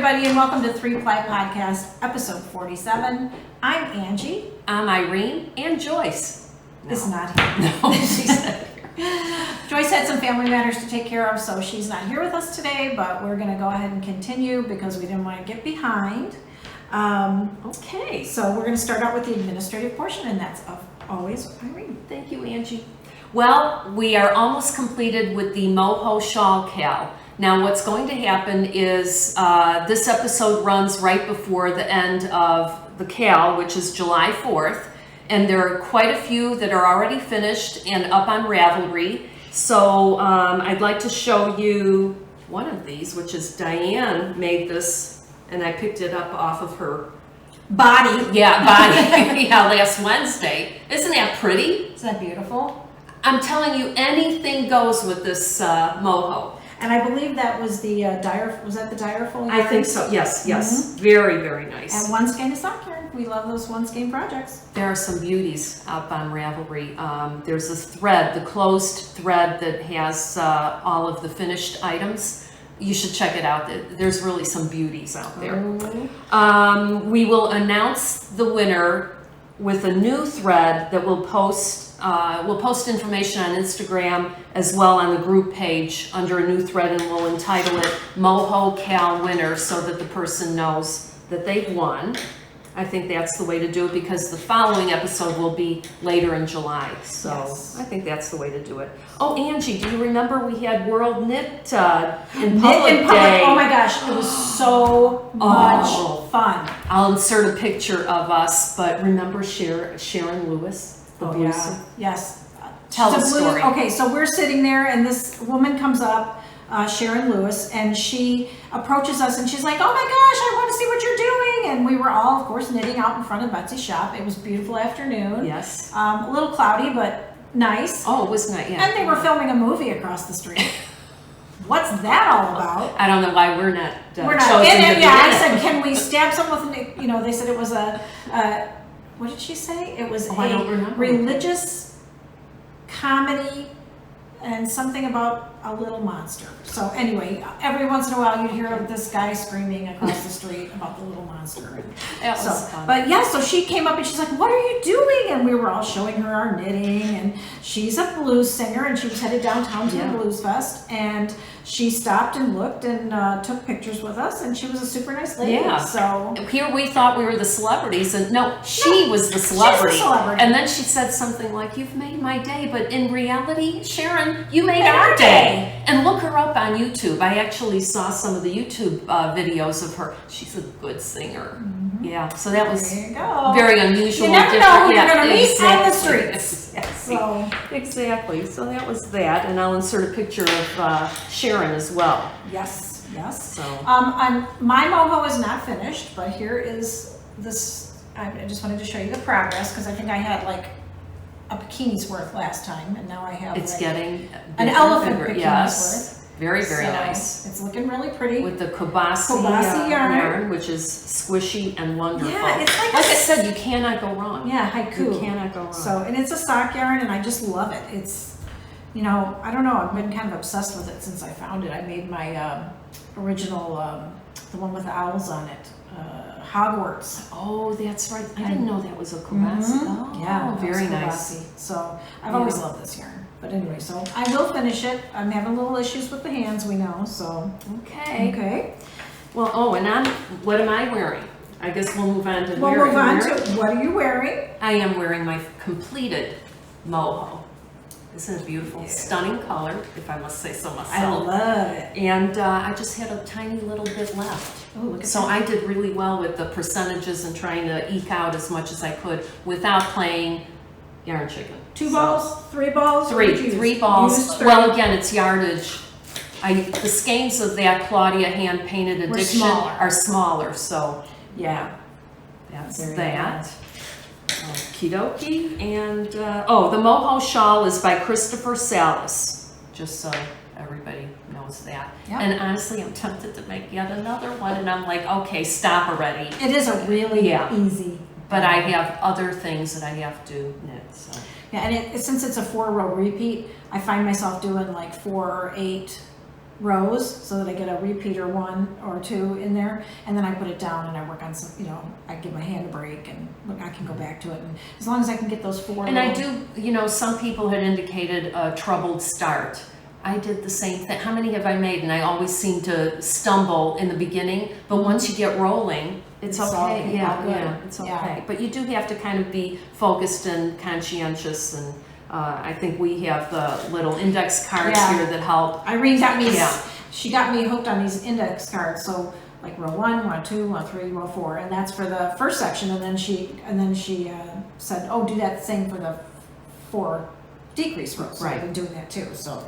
everybody, and welcome to 3-Ply Podcast, episode 47. I'm Angie. I'm Irene and Joyce. Is not here. No, she's not here. Joyce had some family matters to take care of, so she's not here with us today, but we're going to go ahead and continue because we didn't want to get behind. Okay. So we're going to start out with the administrative portion, and that's always Irene. Thank you, Angie. Well, we are almost completed with the Moho Shawl KAL. Now, what's going to happen is this episode runs right before the end of the KAL, which is July 4th. And there are quite a few that are already finished and up on Ravelry. So I'd like to show you one of these, which is Diane made this, and I picked it up off of her Body. Yeah, body. Yeah, last Wednesday. Isn't that pretty? Isn't that beautiful? I'm telling you, anything goes with this moho. And I believe that was the was that the direful? I think so. Yes, yes. Mm-hmm. Very, very nice. And one skein of sock yarn. We love those one skein projects. There are some beauties up on Ravelry. There's this thread, the closed thread that has all of the finished items. You should check it out. There's really some beauties out there. Mm-hmm. We will announce the winner with a new thread that we'll post. We'll post information on Instagram as well on the group page under a new thread, and we'll entitle it Moho KAL Winner so that the person knows that they've won. I think that's the way to do it because the following episode will be later in July. So yes. I think that's the way to do it. Oh, Angie, do you remember we had World Knit in Public Day? Oh my gosh, it was so much fun. I'll insert a picture of us, but remember Sharon Lewis? Yeah. Yes. Tell the story. Okay, so we're sitting there and this woman comes up, Sharon Lewis, and she approaches us and she's like, oh my gosh, I want to see what you're doing. And we were all, of course, knitting out in front of Betsy's shop. It was a beautiful afternoon. Yes. A little cloudy, but nice. Oh, it was nice, yeah. And they were filming a movie across the street. What's that all about? I don't know why we're not chosen to be I said, can we stab someone with, they said it was what did she say? It was a religious comedy and something about a little monster. So anyway, every once in a while you'd hear this guy screaming across the street about the little monster. That was fun. But yeah, so she came up and she's like, what are you doing? And we were all showing her our knitting, and she's a blues singer and she was headed downtown to the Blues Fest, and she stopped and looked and took pictures with us, and she was a super nice lady. Yeah. So here we thought we were the celebrities, and no, she was the celebrity. She's the celebrity. And then she said something like, you've made my day, but in reality, Sharon, you made our day. And look her up on YouTube. I actually saw some of the YouTube videos of her. She's a good singer. Mm-hmm. Yeah, so that was very unusual. You never know who you're going to meet on the streets. Exactly. So that was that, and I'll insert a picture of Sharon as well. Yes, yes. So, my moho is not finished, but here is this. I just wanted to show you the progress because I think I had like a bikini's worth last time, and now I have getting an elephant bikini's worth. Very, very nice. It's looking really pretty. With the Kobasi yarn, which is squishy and wonderful. Yeah, it's like I said, you cannot go wrong. Yeah, haiku. You cannot go wrong. So, and it's a sock yarn, and I just love it. It's, I don't know, I've been kind of obsessed with it since I found it. I made my original, the one with the owls on it, Hogwarts. Oh, that's right. I didn't know that was a Kobasi. Mm-hmm. Yeah, very nice. So, I've always loved this yarn. But anyway, so I will finish it. I'm having little issues with the hands, we know, so. Okay. Well, and what am I wearing? I guess we'll move on to what are you wearing? I am wearing my completed moho. Isn't it beautiful? Yeah. Stunning color, if I must say so myself. I love it. And I just had a tiny little bit left. Oh, look at so that. I did really well with the percentages and trying to eke out as much as I could without playing yarn chicken. 2 balls, 3 balls? Three balls. Well, again, it's yardage. The skeins of that Claudia hand painted edition are smaller, so yeah, that's that. Okie dokie. And the Moho Shawl is by Christopher Salas, just so everybody knows that. Yep. And honestly, I'm tempted to make yet another one, and I'm like, okay, stop already. It is a really easy. But I have other things that I have to knit. So. Yeah, and since it's a 4-row repeat, I find myself doing like 4 or 8 rows so that I get a repeater 1 or 2 in there, and then I put it down and I work on some, you know, I give my hand a break and look, I can go back to it, and as long as I can get those 4. And I do, you know, some people had indicated a troubled start. I did the same thing. How many have I made? And I always seem to stumble in the beginning, but once you get rolling, it's okay. Yeah, it's okay. Yeah. But you do have to kind of be focused and conscientious, and I think we have the little index cards here that help. Irene got me, she got me hooked on these index cards, so like row 1, row 2, row 3, row 4, and that's for the first section, and then she said, oh, do that same for the 4 decrease rows. So I've been doing that too, so.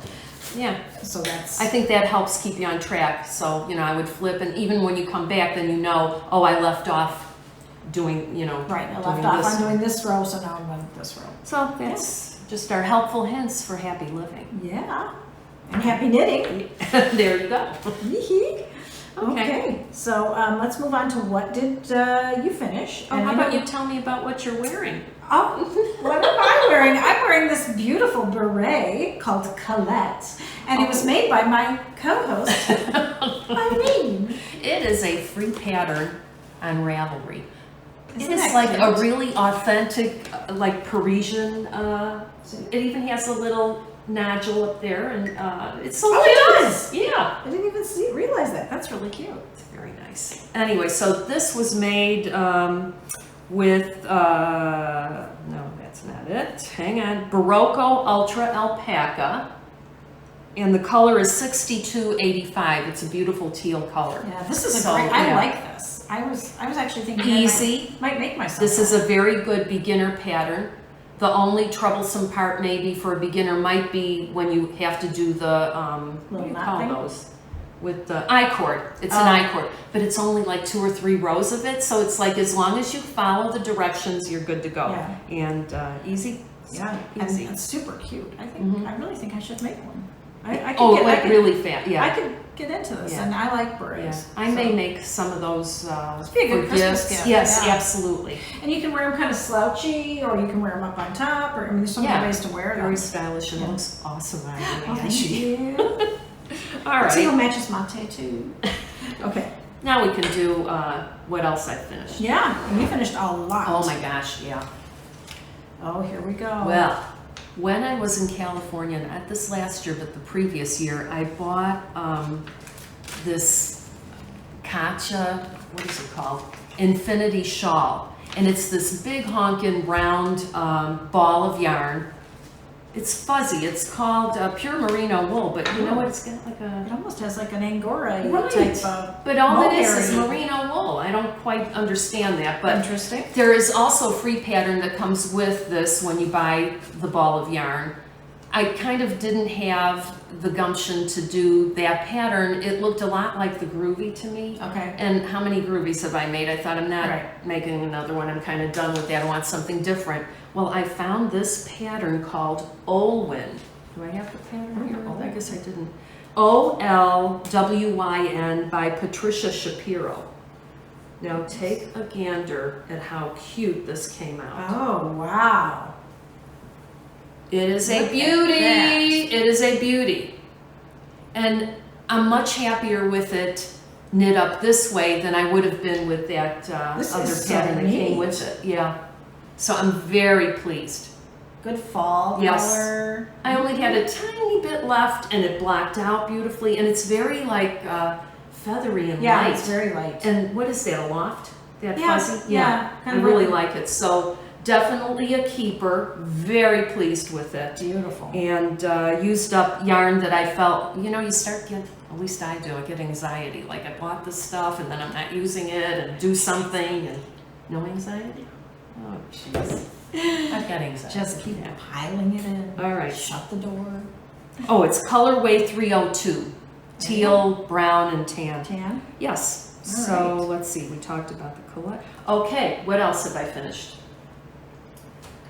Yeah. So that's. I think that helps keep you on track. So, you know, I would flip, and even when you come back, then you know, oh, I left off doing, you know. Right, I left off on doing this row, so now I'm on this row. So that's just our helpful hints for happy living. Yeah. And happy knitting. There you go. Okay, so let's move on to what did you finish? Oh, how about you tell me about what you're wearing? Oh, what am I wearing? I'm wearing this beautiful beret called Colette, and it was made by my co-host, Irene. It is a free pattern on Ravelry. Isn't it is that like cute? a really authentic, like Parisian, it even has a little nodule up there, and it's so cute. It does! Yeah. I didn't even realize that. That's really cute. It's very nice. Anyway, so this was made with, no, that's not it. Hang on. Barocco Ultra Alpaca. And the color is 6285. It's a beautiful teal color. Yeah, this is a great, I like this. I was actually thinking easy. I might make myself. This is a very good beginner pattern. The only troublesome part maybe for a beginner might be when you have to do the, what do you call those? With the I-cord. It's an I-cord, but it's only like 2 or 3 rows of it. So it's like, as long as you follow the directions, you're good to go. Yeah. And easy. Yeah, easy. And it's super cute. I think, I really think I should make one. I could really fast, yeah. I could get into this, and I like berets. Yeah. I may make some of those be a good for Christmas gifts. gift. Yes, Yeah. absolutely. And you can wear them kind of slouchy, or you can wear them up on top, or I mean, there's so many ways to wear them. Very stylish and looks awesome on you. Oh, thank you. All right. See, it'll match his mate too. Okay. Now we can do what else I finished. Yeah, and you finished a lot. Oh my gosh, yeah. Oh, here we go. Well, when I was in California, not this last year, but the previous year, I bought this Katja, what is it called? Infinity Shawl. And it's this big honkin' round ball of yarn. It's fuzzy. It's called pure merino wool, but you know what? It's got like a... It almost has like an Angora Right. type of... But all it is merino wool. I don't quite understand that, but Interesting. there is also a free pattern that comes with this when you buy the ball of yarn. I kind of didn't have the gumption to do that pattern. It looked a lot like the Groovy to me. Okay. And how many Groovies have I made? I thought, I'm not making another one. I'm kind of done with that. I want something different. Well, I found this pattern called Olwyn. Do I have the pattern here? Oh, I guess I didn't. Olwyn by Patricia Shapiro. Now take a gander at how cute this came out. Oh, wow. It is a beauty. It is a beauty. And I'm much happier with it knit up this way than I would have been with that other pattern that came with it. Yeah. So I'm very pleased. Good fall color. I only had a tiny bit left, and it blocked out beautifully, and it's very like feathery and light. Yeah, it's very light. And what is that, a loft? That fuzzy? Yeah. I really like it. So definitely a keeper. Very pleased with it. Beautiful. And used up yarn that I felt, you know, you start getting, at least I do, I get anxiety. Like I bought this stuff and then I'm not using it and do something and no anxiety. Oh, jeez. I've got anxiety. Just keep piling it in. All right. Shut the door. Oh, it's colorway 302. Teal, brown, and tan. Tan? Yes. All So right. let's see. We talked about the color. Okay. What else have I finished?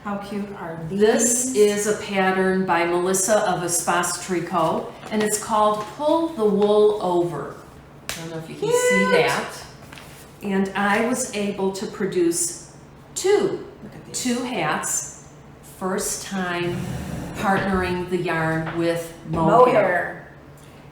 How cute are these? This is a pattern by Melissa of Espace Tricot, and it's called Pull the Wool Over. I don't know if you can see that. And I was able to produce two hats. First time partnering the yarn with mohair.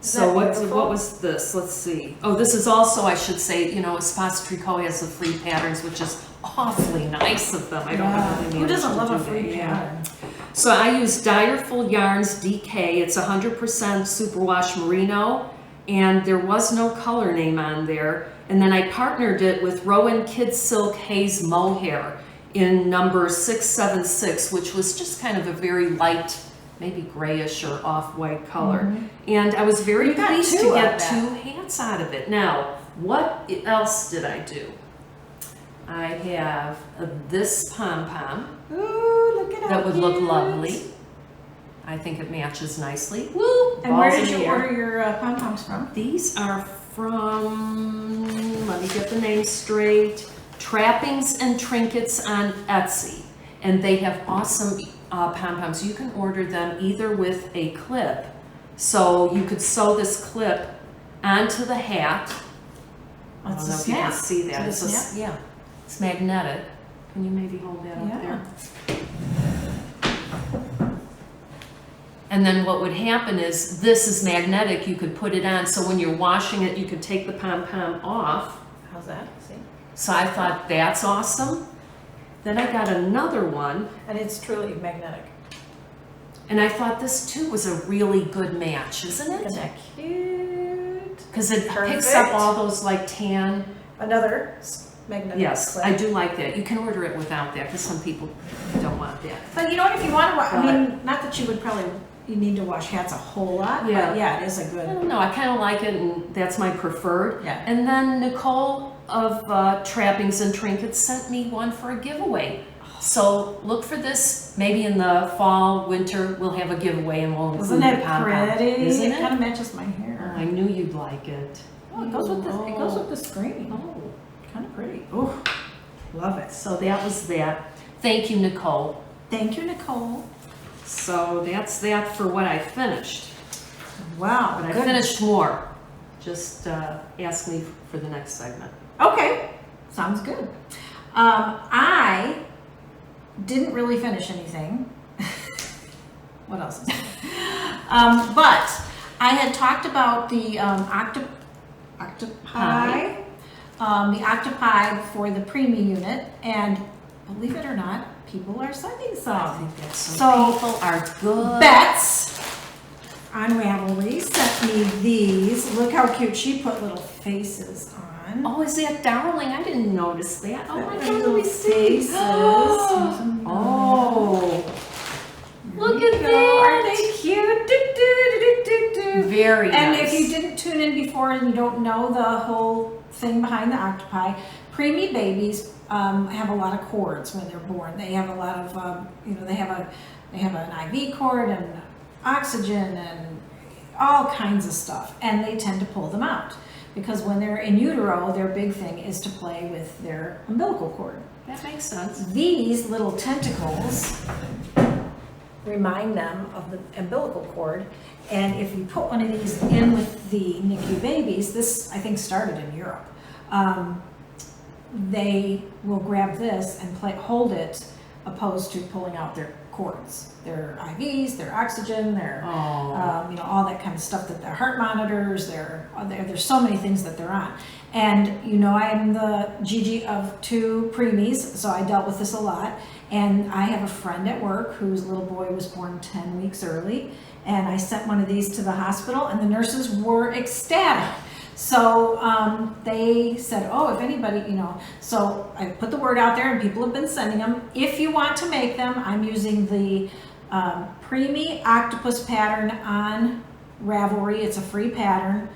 So what was this? Let's see. Oh, this is also, I should say, you know, Espace Tricot has the free patterns, which is awfully nice of them. I don't know how they Who managed doesn't to love a do free that. pattern? So I use Direful Yarns DK. It's 100% superwash merino, and there was no color name on there. And then I partnered it with Rowan Kids Silk Haze Mohair in number 676, which was just kind of a very light, maybe grayish or off-white color. And I was very pleased to get 2 hats out of it. Now, what else did I do? I have this pom-pom. Ooh, look at that would look lovely. I think it matches nicely. Woo! And where did you order your pom-poms from? These are from, let me get the name straight, Trappings and Trinkets on Etsy. And they have awesome pom-poms. You can order them either with a clip. So you could sew this clip onto the hat. I don't know if you can see that. Yeah, it's magnetic. Can you maybe hold that up there? And then what would happen is this is magnetic. You could put it on, so when you're washing it, you could take the pom-pom off. How's that? See? So I thought that's awesome. Then I got another one. And it's truly magnetic. And I thought this too was a really good match, isn't it? Isn't that cute? Because it picks up all those like tan. Another magnetic clip. I do like that. You can order it without that because some people don't want that. But you know what, if you want to, I mean, not that you would probably, you need to wash hats a whole lot, but yeah, it is a good. I don't know, I kind of like it, and that's my preferred. Yeah. And then Nicole of Trappings and Trinkets sent me one for a giveaway. So look for this. Maybe in the fall, winter, we'll have a giveaway and we'll include the pom-pom. Isn't it pretty? Isn't It kind of matches my hair. Oh, I knew you'd like it. Oh, it goes with this. It goes with the screen. Oh, kind of pretty. Oh, love it. so that was that. Thank you, Nicole. Thank you, Nicole. So that's that for what I finished. Wow. But I finished more. Just ask me for the next segment. Okay, sounds good. I didn't really finish anything. What else is there? But I had talked about the octopi, the octopi for the preemie unit, and believe it or not, people are sending some. I think that's so people are good. Bets on Ravelry sent me these. Look how cute. She put little faces on. Oh, is that darling? I didn't notice that. Oh my God, let Little me see. faces. Oh, look at that. Aren't they cute? Do, do, do, do, do. Very And nice. if you didn't tune in before and you don't know the whole thing behind the octopi, preemie babies have a lot of cords when they're born. They have a lot of, they have an IV cord and oxygen and all kinds of stuff, and they tend to pull them out because when they're in utero, their big thing is to play with their umbilical cord. That makes sense. These little tentacles remind them of the umbilical cord, and if you put one of these in with the NICU babies, this I think started in Europe, they will grab this and hold it, opposed to pulling out their cords, their IVs, their oxygen, their all that kind of stuff, that their heart monitors, there's so many things that they're on. And I'm the Gigi of 2 preemies, so I dealt with this a lot. And I have a friend at work whose little boy was born 10 weeks early, and I sent one of these to the hospital, and the nurses were ecstatic. So they said, oh, if anybody, so I put the word out there, and people have been sending them. If you want to make them, I'm using the Preemie Octopus pattern on Ravelry. It's a free pattern.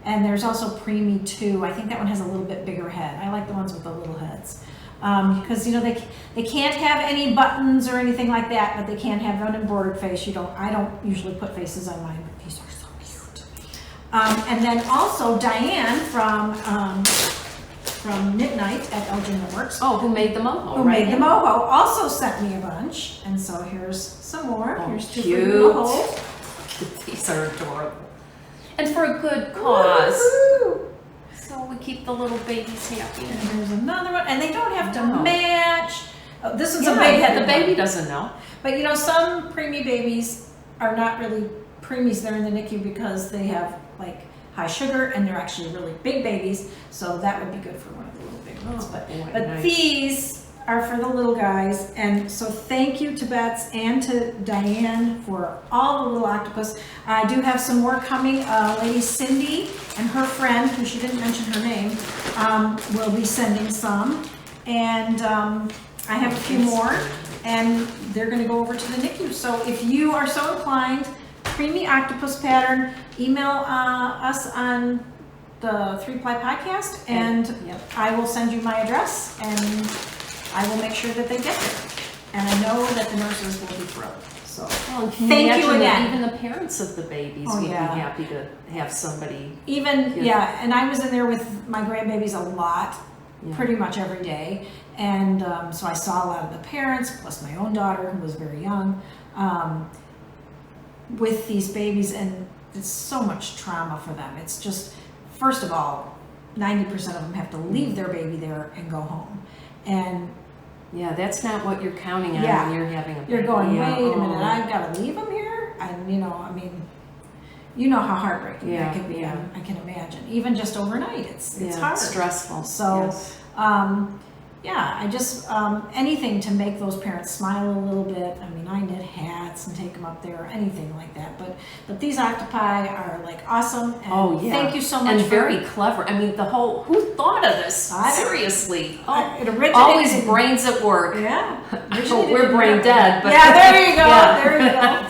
And there's also Preemie 2. I think that one has a little bit bigger head. I like the ones with the little heads. Because they can't have any buttons or anything like that, but they can have an embroidered face. I don't usually put faces on mine, but these are so cute. And then also Diane from Knit Night at Elgin Works. Oh, who made the moho? Who made the moho also sent me a bunch, and so here's some more. Oh, here's 2 cute. for you to hold. These are adorable, and for a good cause. Woo-hoo. So we keep the little babies happy. And there's another one, and they don't have to match. Oh, this is a Yeah, big head. the baby doesn't know. But some preemie babies are not really preemies there in the NICU because they have like high sugar and they're actually really big babies. So that would be good for one of the little big ones. But nice. These are for the little guys. And so thank you to Bets and to Diane for all the little octopus. I do have some more coming. Lady Cindy and her friend, who she didn't mention her name, will be sending some. And I have a few more, and they're going to go over to the NICU. So if you are so inclined, preemie octopus pattern, email us on the 3-Ply podcast, and I will send you my address, and I will make sure that they get there. And I know that the nurses will be thrilled. So thank you again. Even the parents of the babies would be happy to have somebody. And I was in there with my grandbabies a lot, pretty much every day. And so I saw a lot of the parents, plus my own daughter, who was very young, with these babies, and it's so much trauma for them. It's just, first of all, 90% of them have to leave their baby there and go home. And that's not what you're counting on when you're having a baby. You're going, wait a minute, I've got to leave them here? And, you know how heartbreaking that can be. I can imagine. Even just overnight, it's hard. It's stressful. So, I just, anything to make those parents smile a little bit. I mean, I knit hats and take them up there, anything like that. But these octopi are like awesome. And thank you so much. And very clever. I mean, who thought of this? Seriously. It originated. Always brains at work. Yeah. We're brain dead. But there you go. There you go.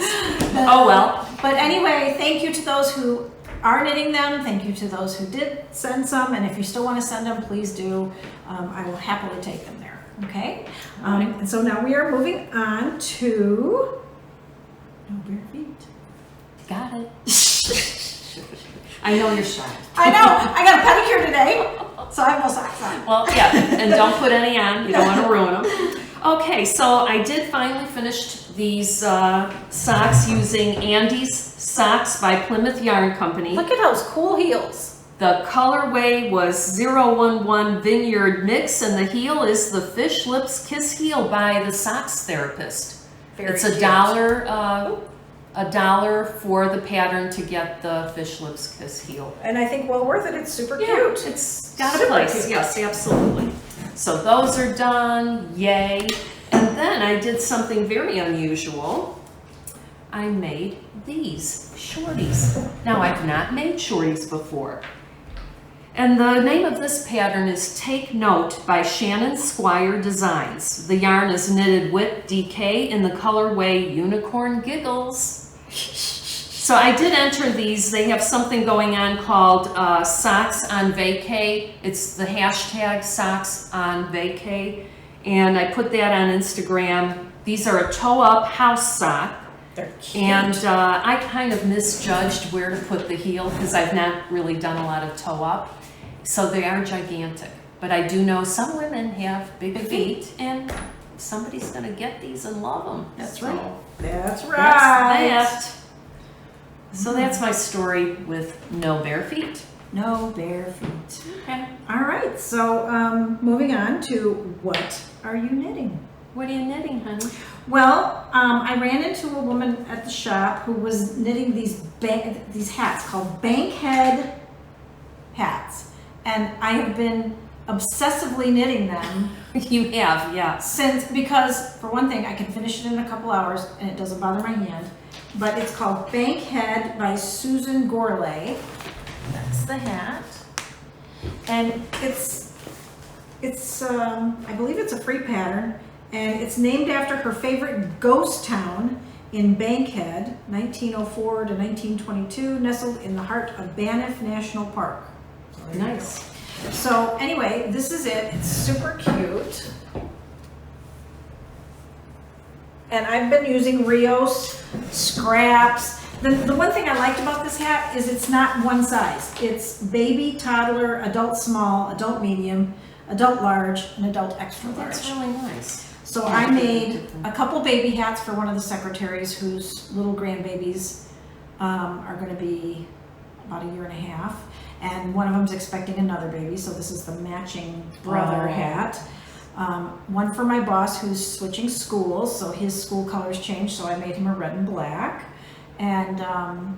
Oh, well. But anyway, thank you to those who are knitting them. Thank you to those who did send some. And if you still want to send them, please do. I will happily take them there. Okay? And so now we are moving on to No Bare Feet. Got it. I know you're shy. I know. I got a pedicure today, so I have no socks on. Well, and don't put any on. You don't want to ruin them. Okay, so I did finally finish these socks using Andy's Socks by Plymouth Yarn Company. Look at those cool heels. The colorway was 011 Vineyard Mix, and the heel is the Fish Lips Kiss Heel by the Socks Therapist. It's $1 for the pattern to get the Fish Lips Kiss heel. And I think well worth it. It's super cute. It's got a place. Yes, absolutely. So those are done. Yay. And then I did something very unusual. I made these shorties. Now, I've not made shorties before. And the name of this pattern is Take Note by Shannon Squire Designs. The yarn is knitted with DK in the colorway Unicorn Giggles. So I did enter these. They have something going on called Socks on Vacay. It's the hashtag Socks on Vacay. And I put that on Instagram. These are a toe-up house sock. They're cute. And I kind of misjudged where to put the heel because I've not really done a lot of toe-up. So they are gigantic. But I do know some women have big feet, and somebody's going to get these and love them. That's right. That's that. So that's my story with No Bare Feet. No Bare Feet. Okay. All right. So moving on to what are you knitting? What are you knitting, honey? Well, I ran into a woman at the shop who was knitting these hats called Bankhead Hats. And I have been obsessively knitting them. You have, yeah. Because, for one thing, I can finish it in a couple hours and it doesn't bother my hand. But it's called Bankhead by Susan Gourlay. That's the hat. And it's I believe it's a free pattern. And it's named after her favorite ghost town in Bankhead, 1904 to 1922, nestled in the heart of Banff National Park. Nice. So anyway, this is it. It's super cute. And I've been using Rios scraps. The one thing I liked about this hat is it's not one size. It's baby, toddler, adult small, adult medium, adult large, and adult extra large. That's really nice. So I made a couple baby hats for one of the secretaries whose little grandbabies are going to be about a year and a half. And one of them's expecting another baby, so this is the matching brother hat. One for my boss who's switching schools, so his school colors changed, so I made him a red and black. and a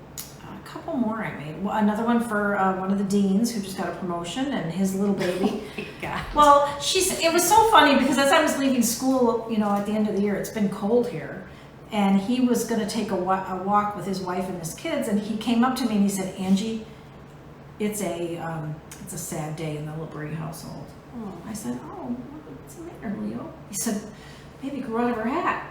couple more I made. Another one for one of the deans who just got a promotion and his little baby. Oh my God. Well, it was so funny because as I was leaving school, you know, at the end of the year, it's been cold here, and he was going to take a walk with his wife and his kids, and he came up to me and he said, Angie, it's a sad day in the LeBrie household. Oh. I said, oh, what's the matter, Leo? He said, baby grew out of her hat.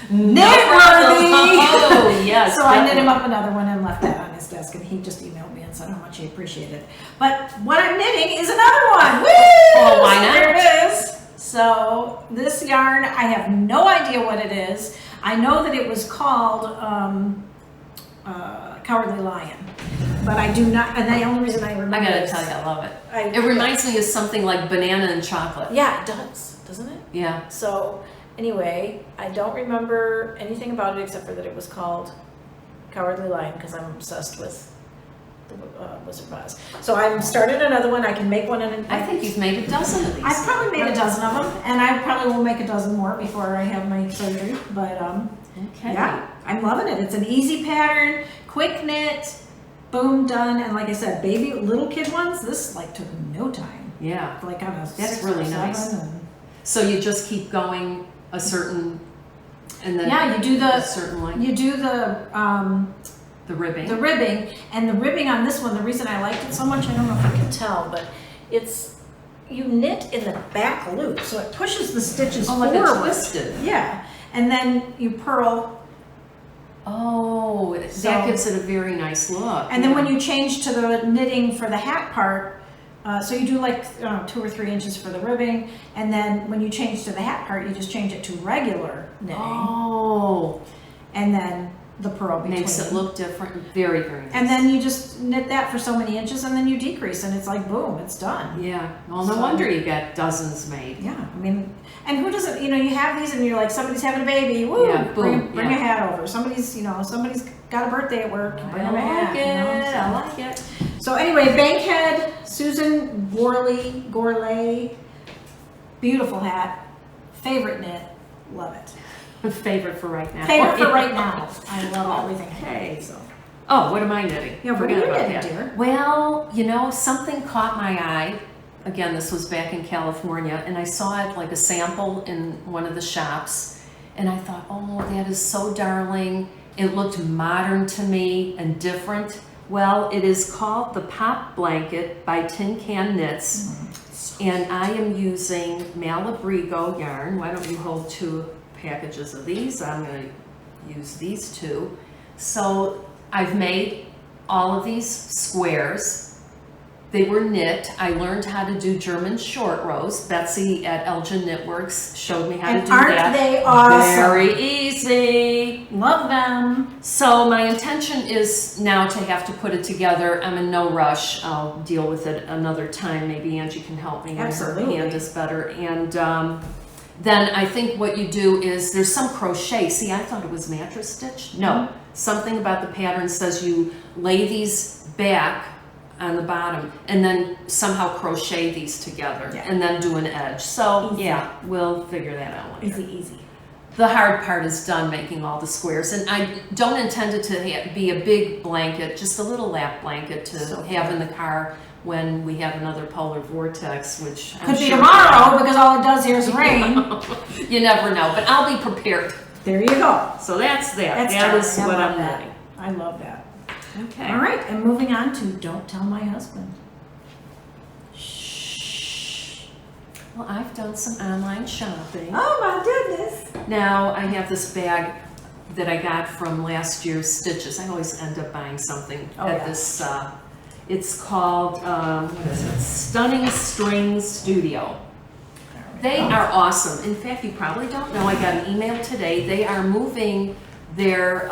Knit-worthy! Oh, yes. So I knit him up another one and left that on his desk, and he just emailed me and said how much he appreciated it. But what I'm knitting is another one. Woo! Oh, why not? There it is. So this yarn, I have no idea what it is. I know that it was called Cowardly Lion, but I do not, and the only reason I remember I gotta tell you, I love it. It reminds me of something like banana and chocolate. Yeah, it does, doesn't it? Yeah. So anyway, I don't remember anything about it except for that it was called Cowardly Lion because I'm obsessed with the Wizard of Oz. So I've started another one. I can make one in I think you've made a dozen of these. I've probably made a dozen of them, and I probably will make a dozen more before I have my surgery. But okay. Yeah, I'm loving it. It's an easy pattern, quick knit, boom, done. And like I said, baby, little kid ones, this like took no time. Yeah. Like on a That's 6 really or 7 nice. So you just keep going a certain, and then yeah, you do the a certain length. You do the ribbing. The ribbing, and the ribbing on this one, the reason I liked it so much, I don't know if you can tell, but you knit in the back loop, so it pushes the stitches forward. Like a twisted. Yeah, and then you purl. Oh, that gives it a very nice look. And then when you change to the knitting for the hat part, so you do like 2 or 3 inches for the ribbing, and then when you change to the hat part, you just change it to regular knitting. Oh. And then the purl between. Makes it look different. Very, very nice. And then you just knit that for so many inches, and then you decrease, and it's like, boom, it's done. Yeah. Well, no wonder you got dozens made. Yeah. I mean, and who doesn't, you have these and you're like, somebody's having a baby, woo, Yeah, boom, bring a hat over. Somebody's got a birthday at work, bring them a hat. I like it. So anyway, Bankhead, Susan Gourlay, beautiful hat, favorite knit, love it. Favorite for right now. Favorite for right now. I love everything. Okay. So. Oh, what am I knitting? Yeah, what are you knitting, dear? Well, something caught my eye. Again, this was back in California, and I saw it like a sample in one of the shops, and I thought, oh, that is so darling. It looked modern to me and different. Well, it is called the Pop Blanket by Tin Can Knits, and I am using Malabrigo yarn. Why don't you hold 2 packages of these? I'm going to use these 2. So I've made all of these squares. They were knit. I learned how to do German short rows. Betsy at Elgin Knitworks showed me how to do that. Aren't they awesome? Very easy. Love them. So my intention is now to have to put it together. I'm in no rush. I'll deal with it another time. Maybe Angie can help me. Absolutely. Her hand is better. And then I think what you do is there's some crochet. See, I thought it was mattress stitch. No, something about the pattern says you lay these back on the bottom and then somehow crochet these together and then do an edge. So easy. Yeah, we'll figure that out later. Easy. The hard part is done making all the squares, and I don't intend it to be a big blanket, just a little lap blanket to have in the car when we have another polar vortex, which could be tomorrow because all it does here is rain. You never know, but I'll be prepared. There you go. So that's that. That is what I'm doing. I love that. Okay. All right, and moving on to Don't Tell My Husband. Shh. Well, I've done some online shopping. Oh my goodness. Now I have this bag that I got from last year's Stitches. I always end up buying something at this. It's called, what is it? Stunning Strings Studio. They are awesome. In fact, you probably don't know, I got an email today. They are moving their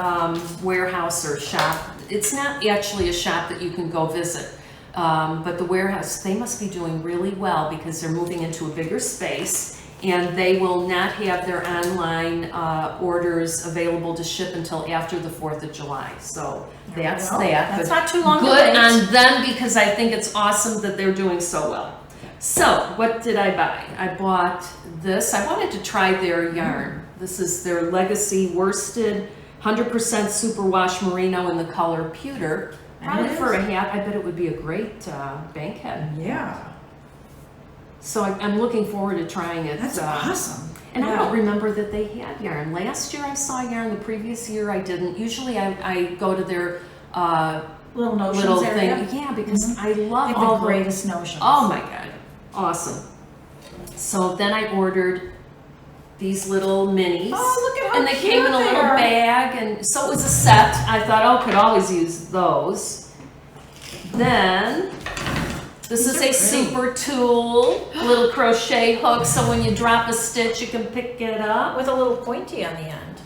warehouse or shop. It's not actually a shop that you can go visit, but the warehouse, they must be doing really well because they're moving into a bigger space, and they will not have their online orders available to ship until after the 4th of July. So that's that. That's not too long. Good on them, because I think it's awesome that they're doing so well. So what did I buy? I bought this. I wanted to try their yarn. This is their Legacy worsted 100% superwash merino in the color pewter. Probably for a hat, I bet it would be a great bankhead. Yeah. So I'm looking forward to trying it. That's awesome. And I don't remember that they had yarn. Last year I saw yarn, the previous year I didn't. Usually I go to their little notions little area. thing. Yeah, because I love all the greatest notions. Oh my God, awesome. So then I ordered these little minis. Oh, look at how And they came in a little bag, and so it was a set. I thought, oh, could always use those. Then this is a super tool, little crochet hook, so when you drop a stitch, you can pick it up. With a little pointy on the end.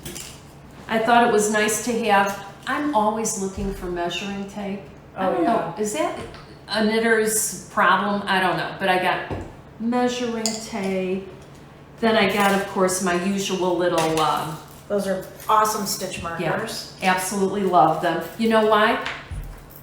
I thought it was nice to have. I'm always looking for measuring tape. I don't know. Is that a knitter's problem? I don't know. But I got measuring tape. Then I got, of course, my usual little... Those are awesome stitch markers. Yeah, absolutely love them. You know why?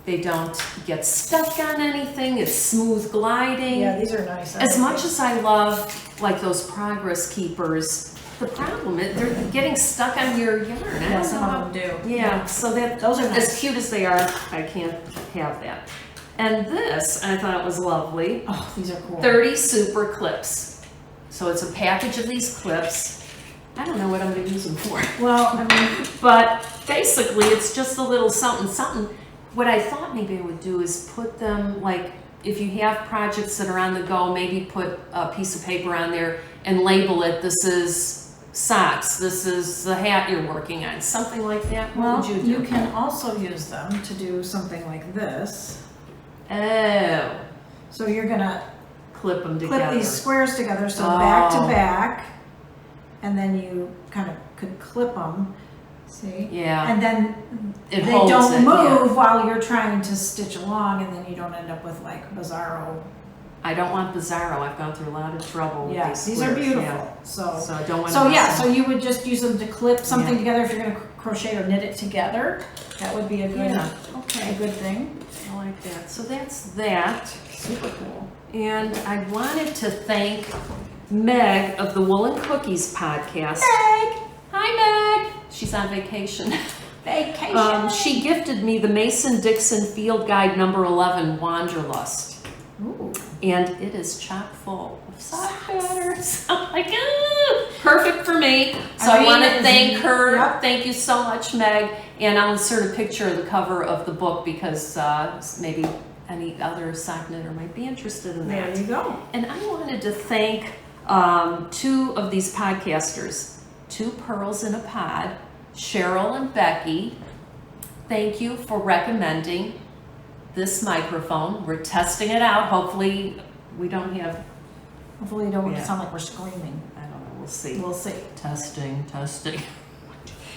They don't get stuck on anything. It's smooth gliding. Yeah, these are nice. As much as I love, like, those progress keepers, the problem is they're getting stuck on your yarn. Yeah, some of them do. Yeah, so those are nice. as cute as they are, I can't have that. And this, I thought was lovely. Oh, these are cool. 30 super clips. So it's a package of these clips. I don't know what I'm going to use them for. Well, I mean, but basically it's just a little something, something. What I thought maybe I would do is put them, like, if you have projects that are on the go, maybe put a piece of paper on there and label it, this is socks, this is the hat you're working on, something like that. What would you do? You can also use them to do something like this. Oh. So you're going to clip them together. Clip these squares together, so back to back, and then you kind of could clip them. See? Yeah. And then they don't move while you're trying to stitch along, and then you don't end up with like Bizarro. I don't want Bizarro. I've gone through a lot of trouble with these these squares. are beautiful. Yeah. So I don't want so you would just use them to clip something together if you're going to crochet or knit it together. That would be a good, a good thing. I like that. So that's that. Super cool. And I wanted to thank Meg of the Woolen Cookies podcast. Meg! Hi, Meg! She's on vacation. Vacation. She gifted me the Mason-Dixon Field Guide number 11 Wanderlust. Ooh. And it is chock full of sock patterns. I'm like, perfect for me. So I want to thank her. Yep. Thank you so much, Meg. And I'll insert a picture of the cover of the book because maybe any other sock knitter might be interested in that. There you go. And I wanted to thank two of these podcasters, Two Pearls in a Pod, Cheryl and Becky. Thank you for recommending this microphone. We're testing it out. Hopefully we don't have... Hopefully you don't sound like we're screaming. I don't know. We'll see. We'll see. Testing.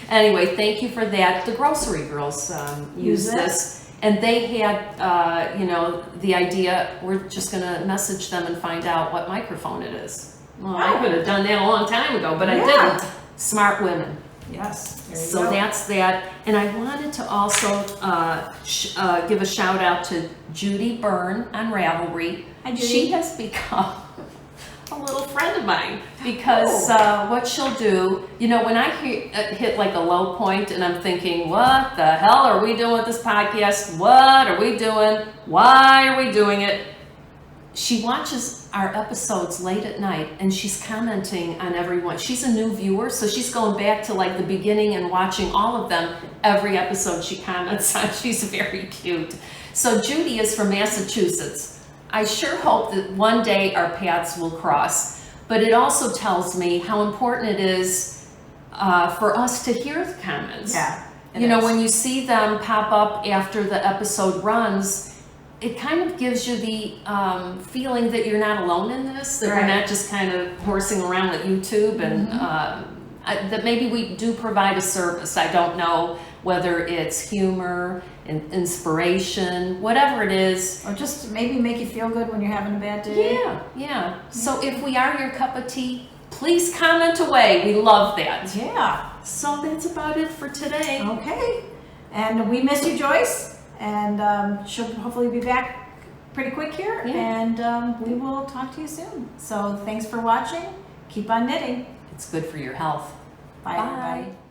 Anyway, thank you for that. The grocery girls use this. And they had, the idea, we're just going to message them and find out what microphone it is. Well, I could have done that a long time ago, but I didn't. Smart women. Yes. So that's that. And I wanted to also give a shout out to Judy Byrne on Ravelry. Hi, Judy. She has become a little friend of mine because what she'll do, when I hit like a low point and I'm thinking, what the hell are we doing with this podcast? What are we doing? Why are we doing it? She watches our episodes late at night and she's commenting on everyone. She's a new viewer, so she's going back to like the beginning and watching all of them. Every episode she comments on. She's very cute. So Judy is from Massachusetts. I sure hope that one day our paths will cross, but it also tells me how important it is for us to hear the comments. Yeah. When you see them pop up after the episode runs, it kind of gives you the feeling that you're not alone in this, that we're not just kind of horsing around with YouTube, and that maybe we do provide a service. I don't know whether it's humor, inspiration, whatever it is. Or just maybe make you feel good when you're having a bad day. Yeah. So if we are your cup of tea, please comment away. We love that. Yeah. So that's about it for today. Okay. And we miss you, Joyce. And she'll hopefully be back pretty quick here. Yeah. And we will talk to you soon. So thanks for watching. Keep on knitting. It's good for your health. Bye, everybody.